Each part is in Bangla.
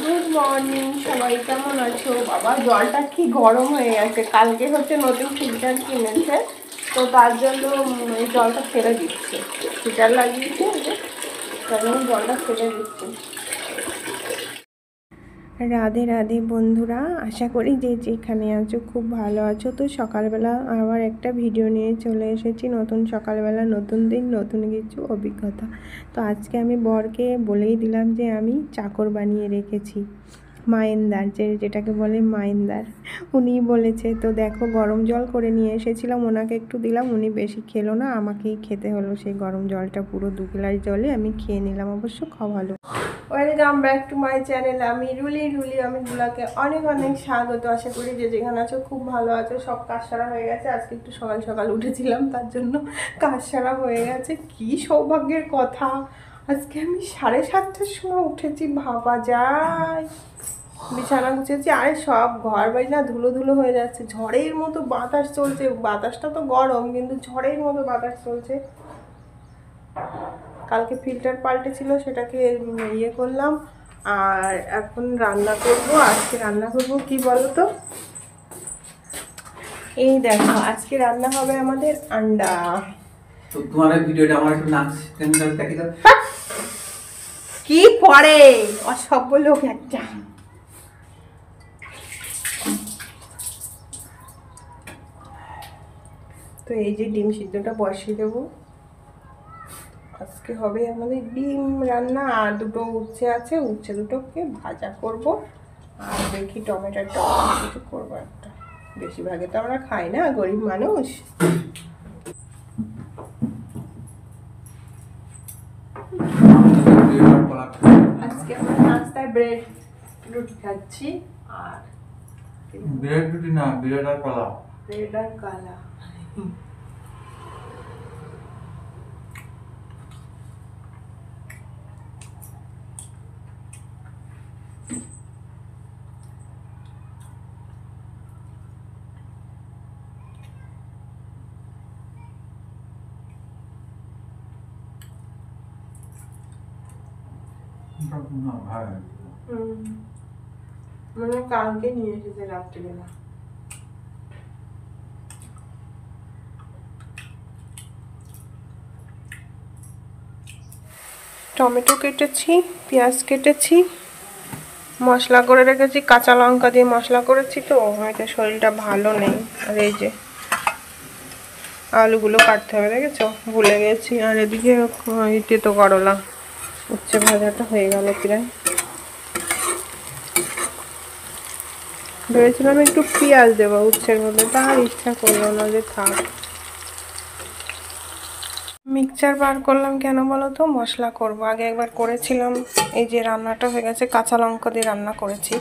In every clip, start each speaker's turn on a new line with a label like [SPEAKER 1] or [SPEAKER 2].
[SPEAKER 1] গুড মর্নিং সবাই, কেমন আছো? বাবা জলটা কি গরম হয়ে গেছে। কালকে হচ্ছে নতুন ফিল্টার কিনেছে, তো তার জন্য এই জলটা ফেলে দিচ্ছে। ফিল্টার লাগিয়েছে, তার জন্য জলটা ফেলে দিচ্ছে। রাধে রাধে বন্ধুরা, আশা করি যে যেখানে আছো খুব ভালো আছো। তো সকালবেলা আবার একটা ভিডিও নিয়ে চলে এসেছি। নতুন সকালবেলা, নতুন দিন, নতুন কিছু অভিজ্ঞতা। তো আজকে আমি বরকে বলেই দিলাম যে আমি চাকর বানিয়ে রেখেছি, মায়েন্দার, যেটাকে বলে মায়েন্দার, উনিই বলেছে। তো দেখো গরম জল করে নিয়ে এসেছিলাম, ওনাকে একটু দিলাম, উনি বেশি খেলো না, আমাকেই খেতে হলো সেই গরম জলটা। পুরো 2 গ্লাস জলে আমি খেয়ে নিলাম, অবশ্য খাওয়া ভালো। Welcome back to my channel. আমি রুলি। আমি গুলাকে অনেক অনেক স্বাগত। আশা করি যে যেখানে আছো খুব ভালো আছো। সব কাজ সারা হয়ে গেছে, আজকে একটু সকাল সকাল উঠেছিলাম, তার জন্য কাজ সারা হয়ে গেছে। কি সৌভাগ্যের কথা, আজকে আমি 7:30টার সময় উঠেছি, ভাবা যায়। বিছানা গুছেছি, আরে সব ঘর বাড়ি না ধুলো ধুলো হয়ে যাচ্ছে, ঝড়ের মতো বাতাস চলছে। বাতাসটা তো গরম, কিন্তু ঝড়ের মতো বাতাস চলছে। কালকে ফিল্টার পাল্টেছিল, সেটাকে ইয়ে করলাম, আর এখন রান্না করব। আজকে রান্না করব কি বলো তো, এই দেখো আজকে রান্না হবে আমাদের আন্ডা।
[SPEAKER 2] তো তোমার ভিডিওটা আমার একটু নাচ দেখি দাও।
[SPEAKER 1] কি করে অসভ্য লোক একটা। তো এই যে ডিম সিদ্ধটা বসিয়ে দেবো। আজকে হবে আমাদের ডিম রান্না, আর দুটো উচ্ছে আছে, উচ্ছে দুটোকে ভাজা করব, আর দেখি টমেটোর কিছু করবো একটা। বেশিরভাগে তো আমরা খাই না, গরিব মানুষ। আজকে আমরা নাস্তায় ব্রেড রুটি খাচ্ছি, আর
[SPEAKER 2] ব্রেড রুটি না, ব্রেড আর কলা।
[SPEAKER 1] ব্রেড আর কালা। মানে কালকে নিয়ে এসেছে রাত্রিবেলা। টমেটো কেটেছি, পেঁয়াজ কেটেছি, মশলা করে রেখেছি, কাঁচা লঙ্কা দিয়ে মশলা করেছি। তো হয়তো শরীরটা ভালো নেই। আর এই যে আলুগুলো কাটতে হবে, দেখেছো, ভুলে গেছি। আর এদিকে তেতো করলা, উচ্ছে ভাজাটা হয়ে গেল প্রায়। ভেবেছিলাম একটু পেঁয়াজ দেবো উচ্ছের মধ্যে, তার ইচ্ছা করলো না, যে থাক। মিক্সচার বার করলাম কেন বলো তো, মশলা করব। আগে একবার করেছিলাম, এই যে রান্নাটা হয়ে গেছে, কাঁচা লঙ্কা দিয়ে রান্না করেছি,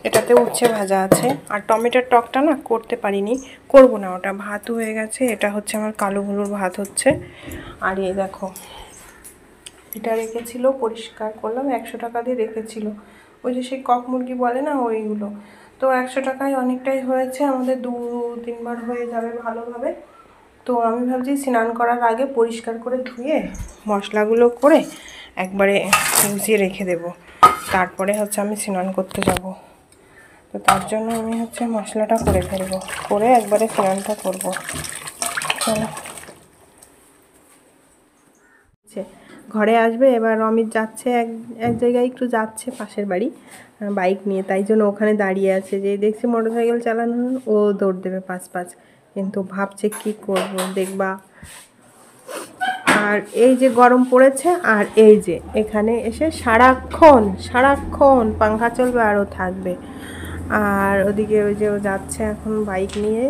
[SPEAKER 1] এটাতে উচ্ছে ভাজা আছে। আর টমেটোর টকটা না করতে পারিনি, করব না, ওটা ভাত হয়ে গেছে। এটা হচ্ছে আমার কালো হলুদ ভাত হচ্ছে। আর এই দেখো, এটা রেখেছিল, পরিষ্কার করলাম, 100 টাকা দিয়ে রেখেছিল, ওই যে সেই কক মুরগি বলে না, ওইগুলো। তো 100 টাকায় অনেকটাই হয়েছে, আমাদের 2-3 বার হয়ে যাবে ভালোভাবে। তো আমি ভাবছি স্নান করার আগে পরিষ্কার করে ধুয়ে মশলাগুলো করে একবারে গুছিয়ে রেখে দেব, তারপরে হচ্ছে আমি স্নান করতে যাব। তো তার জন্য আমি হচ্ছে মশলাটা করে ফেলবো, করে একবারে স্নানটা করব। চলো, ঘরে আসবে এবার। অমিত যাচ্ছে এক জায়গায়, একটু যাচ্ছে পাশের বাড়ি বাইক নিয়ে, তাই জন্য ওখানে দাঁড়িয়ে আছে। যে দেখছি মোটরসাইকেল চালানো, ও দৌড় দেবে 5-5, কিন্তু ভাবছে কি করব দেখবা। আর এই যে গরম পড়েছে, আর এই যে এখানে এসে সারাক্ষণ পাংখা চলবে আর ও থাকবে। আর ওদিকে ওই যে ও যাচ্ছে এখন বাইক নিয়ে।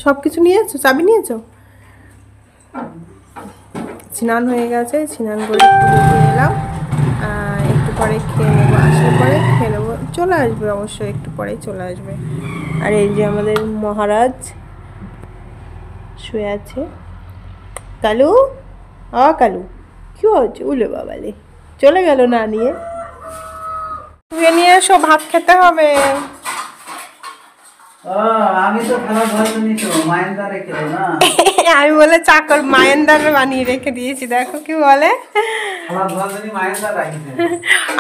[SPEAKER 1] সব কিছু নিয়েছো, চাবি নিয়েছো? স্নান হয়ে গেছে, স্নান করে পুজো দিয়ে এলাম, একটু পরে খেয়ে নেবো, আসার পরে খেয়ে নেবো, চলে আসবে অবশ্যই, একটু পরেই চলে আসবে। আর এই যে আমাদের মহারাজ শুয়ে আছে। কালু, কালু কি হচ্ছে? উলে বাবালে, চলে গেল না নিয়ে। শুয়ে নিয়ে এসো, ভাত খেতে হবে।
[SPEAKER 2] আমি তো খেলা ধরনি তো মায়েন্দা রেখে দাও না।
[SPEAKER 1] আমি বলে চাকর মায়েন্দার বানিয়ে রেখে দিয়েছি, দেখো কি বলে।
[SPEAKER 2] খেলা ধরনি মায়েন্দা রাখিছে।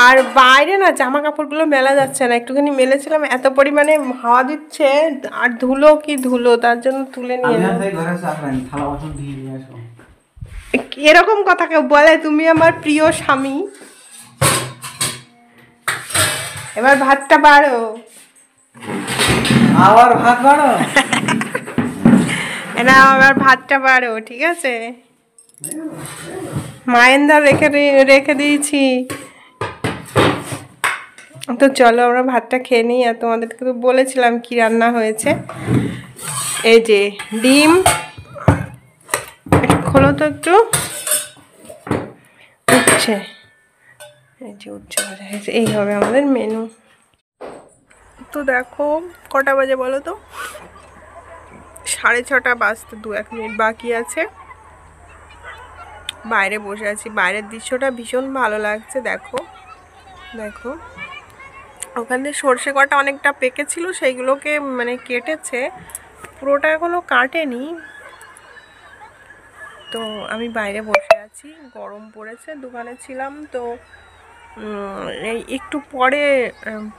[SPEAKER 1] আর বাইরে না জামা কাপড়গুলো মেলা যাচ্ছে না, একটুখানি মেলেছিলাম, এত পরিমাণে হাওয়া দিচ্ছে আর ধুলো কি ধুলো, তার জন্য তুলে নিয়ে
[SPEAKER 2] আমি
[SPEAKER 1] এলাম।
[SPEAKER 2] আর ঘরে চাকরানি থালা বাসন ধুয়ে নিয়ে আসো।
[SPEAKER 1] এরকম কথা কেউ বলে? তুমি আমার প্রিয় স্বামী। এবার ভাতটা বাড়ো।
[SPEAKER 2] আবার ভাত বাড়ো।
[SPEAKER 1] না আবার ভাতটা বাড়ো, ঠিক আছে? মায়েন্দা রেখে দিয়েছি। তো চলো আমরা ভাতটা খেয়ে নিই। আর তোমাদেরকে তো বলেছিলাম কি রান্না হয়েছে। এই যে ডিম, খোলো তো একটু, উঠছে, এই যে উঠছে, এই হবে আমাদের মেনু। তো দেখো কটা বাজে বলো তো, 6:30 বাজতে 2-1 মিনিট বাকি আছে। বাইরে বসে আছি, বাইরের দৃশ্যটা ভীষণ ভালো লাগছে। দেখো দেখো ওখানে সর্ষে কটা অনেকটা পেকেছিল, সেইগুলোকে মানে কেটেছে, পুরোটা এখনো কাটেনি। তো আমি বাইরে বসে আছি, গরম পড়েছে, দোকানে ছিলাম তো। এই একটু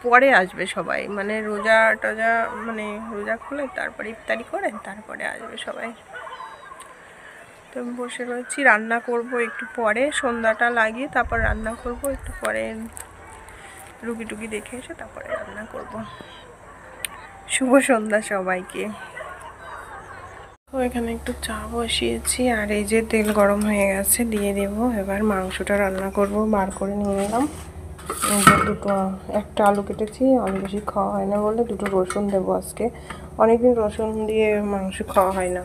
[SPEAKER 1] পরে আসবে সবাই, মানে রোজা টোজা, মানে রোজা খুলে তারপরে ইফতারি করে তারপরে আসবে সবাই। তো আমি বসে রয়েছি, রান্না করব একটু পরে, সন্ধ্যাটা লাগিয়ে তারপর রান্না করব একটু পরে, রুগী টুগি দেখে এসে তারপরে রান্না করব। শুভ সন্ধ্যা সবাইকে। তো এখানে একটু চা বসিয়েছি, আর এই যে তেল গরম হয়ে গেছে, দিয়ে দেব। এবার মাংসটা রান্না করব, বার করে নিয়ে এলাম। এই যে একটা আলু কেটেছি, আলু বেশি খাওয়া হয় না বলে 2টো রসুন দেবো আজকে। অনেকদিন রসুন দিয়ে মাংস খাওয়া হয় না।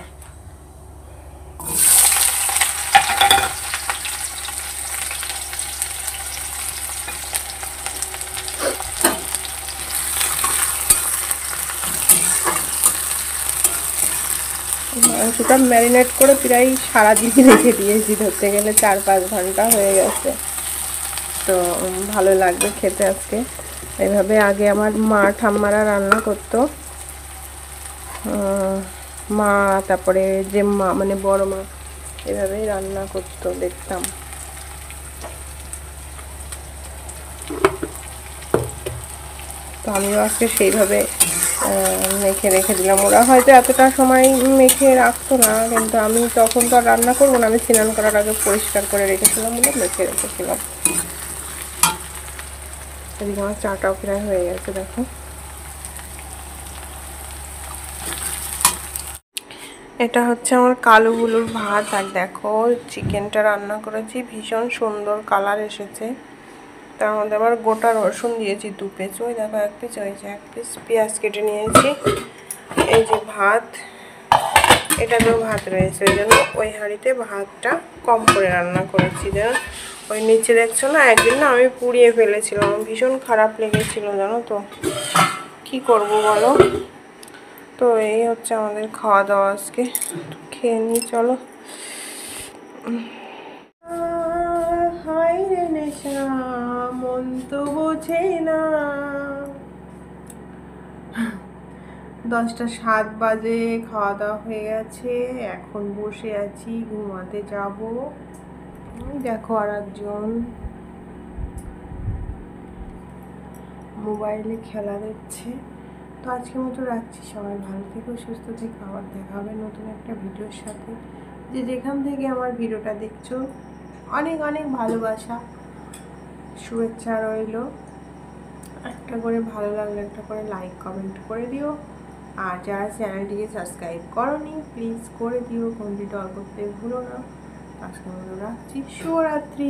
[SPEAKER 1] মাংসটা ম্যারিনেট করে প্রায় সারাদিনই রেখে দিয়েছি, ধরতে গেলে 4-5 ঘন্টা হয়ে গেছে। তো ভালো লাগবে খেতে আজকে। এইভাবে আগে আমার মা ঠাম্মারা রান্না করতো, মা তারপরে যে মা মানে বড় মা এভাবেই রান্না করতো, দেখতাম। তো আমিও আজকে সেইভাবে মেখে রেখে দিলাম। ওরা হয়তো এতটা সময় মেখে রাখতো না, কিন্তু আমি তখন তো আর রান্না করবো না, আমি স্নান করার আগে পরিষ্কার করে রেখেছিলাম বলে মেখে রেখেছিলাম। এদিকে আমার চাটাও প্রায় হয়ে গেছে, দেখো। এটা হচ্ছে আমার কালো বুলুর ভাত, আর দেখো চিকেনটা রান্না করেছি, ভীষণ সুন্দর কালার এসেছে। তার মধ্যে আবার গোটা রসুন দিয়েছি 2 পিস, ওই দেখো 1 পিস, ওই যে 1 পিস পেঁয়াজ কেটে নিয়েছি। এই যে ভাত, এটাতেও ভাত রয়েছে, ওই জন্য ওই হাঁড়িতে ভাতটা কম করে রান্না করেছি। যেন ওই নিচে দেখছো না, একদিন না আমি পুড়িয়ে ফেলেছিলাম, ভীষণ খারাপ লেগেছিল জানো তো, কি করব বলো। তো এই হচ্ছে আমাদের খাওয়া দাওয়া আজকে, খেয়ে নিই চলো। হায় রে নেশা মন তো বোঝে না। 10টা 7 বাজে, খাওয়া দাওয়া হয়ে গেছে, এখন বসে আছি, ঘুমাতে যাব। দেখো আর একজন মোবাইলে খেলা দেখছে। তো আজকের মতো রাখছি, সবাই ভালো থেকো, সুস্থ থেকো, আবার দেখা হবে নতুন একটা ভিডিওর সাথে। যে যেখান থেকে আমার ভিডিওটা দেখছো, অনেক অনেক ভালোবাসা, শুভেচ্ছা রইল। একটা করে ভালো লাগলে একটা করে লাইক কমেন্ট করে দিও। আর যারা চ্যানেলটিকে সাবস্ক্রাইব করোনি প্লিজ করে দিও, ঘন্টিটা অল করতে ভুলো না। আজকের মতো রাখছি, শুভরাত্রি।